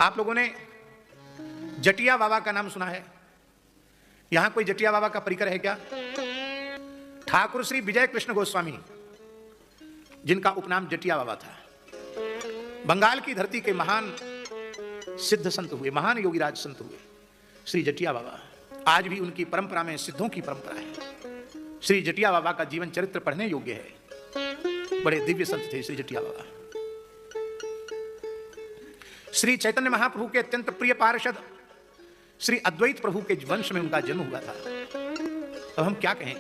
आप लोगों ने जटिया बाबा का नाम सुना है? यहां कोई जटिया बाबा का परिकर है क्या? ठाकुर श्री विजय कृष्ण गोस्वामी, जिनका उपनाम जटिया बाबा था, बंगाल की धरती के महान सिद्ध संत हुए, महान योगीराज संत हुए श्री जटिया बाबा। आज भी उनकी परंपरा में सिद्धों की परंपरा है। श्री जटिया बाबा का जीवन चरित्र पढ़ने योग्य है। बड़े दिव्य संत थे श्री जटिया बाबा। श्री चैतन्य महाप्रभु के अत्यंत प्रिय पार्षद श्री अद्वैत प्रभु के वंश में उनका जन्म हुआ था। अब हम क्या कहें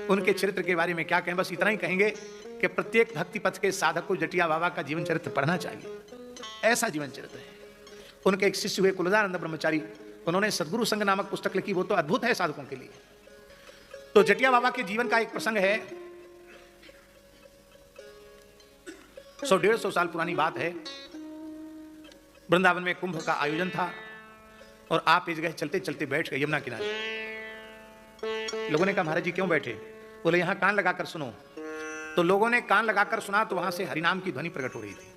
उनके चरित्र के बारे में? क्या कहें, बस इतना ही कहेंगे कि प्रत्येक भक्ति पथ के साधक को जटिया बाबा का जीवन चरित्र पढ़ना चाहिए। ऐसा जीवन चरित्र है। उनके एक शिष्य हुए कुलदानंद ब्रह्मचारी, उन्होंने सद्गुरु संघ नामक पुस्तक लिखी, वो तो अद्भुत है साधकों के लिए। तो जटिया बाबा के जीवन का एक प्रसंग है, 100-150 साल पुरानी बात है। वृंदावन में कुंभ का आयोजन था और आप इस जगह चलते चलते बैठ गए यमुना किनारे। लोगों ने कहा महाराज जी क्यों बैठे? बोले यहां कान लगाकर सुनो। तो लोगों ने कान लगाकर सुना तो वहां से हरिनाम की ध्वनि प्रकट हो रही थी।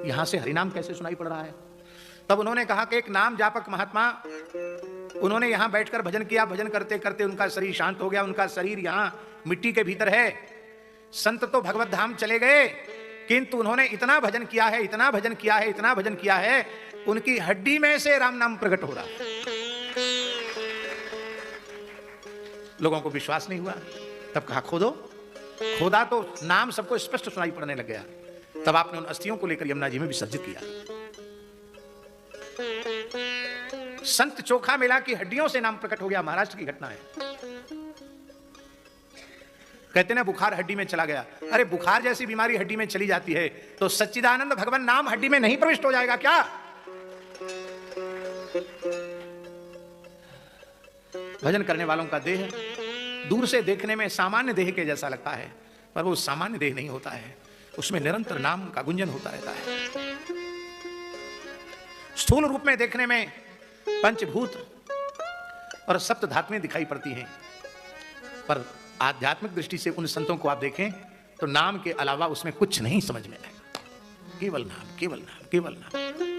यहां से हरिनाम कैसे सुनाई पड़ रहा है? तब उन्होंने कहा कि एक नाम जापक महात्मा, उन्होंने यहां बैठकर भजन किया। भजन करते करते उनका शरीर शांत हो गया। उनका शरीर यहां मिट्टी के भीतर है। संत तो भगवत धाम चले गए, किंतु उन्होंने इतना भजन किया है, इतना भजन किया है, इतना भजन किया है, उनकी हड्डी में से राम नाम प्रकट हो रहा है। लोगों को विश्वास नहीं हुआ। तब कहा खोदो। खोदा तो नाम सबको स्पष्ट सुनाई पड़ने लग गया। तब आपने उन अस्थियों को लेकर यमुना जी में विसर्जित किया। संत चोखा मेला की हड्डियों से नाम प्रकट हो गया। महाराष्ट्र की घटना है। कहते ना बुखार हड्डी में चला गया। अरे बुखार जैसी बीमारी हड्डी में चली जाती है तो सच्चिदानंद भगवान नाम हड्डी में नहीं प्रविष्ट हो जाएगा क्या? भजन करने वालों का देह दूर से देखने में सामान्य देह के जैसा लगता है, पर वो सामान्य देह नहीं होता है। उसमें निरंतर नाम का गुंजन होता रहता है। स्थूल रूप में देखने में पंचभूत और सप्त धातुएं दिखाई पड़ती हैं, पर आध्यात्मिक दृष्टि से उन संतों को आप देखें तो नाम के अलावा उसमें कुछ नहीं समझ में आएगा। केवल नाम, केवल नाम, केवल नाम।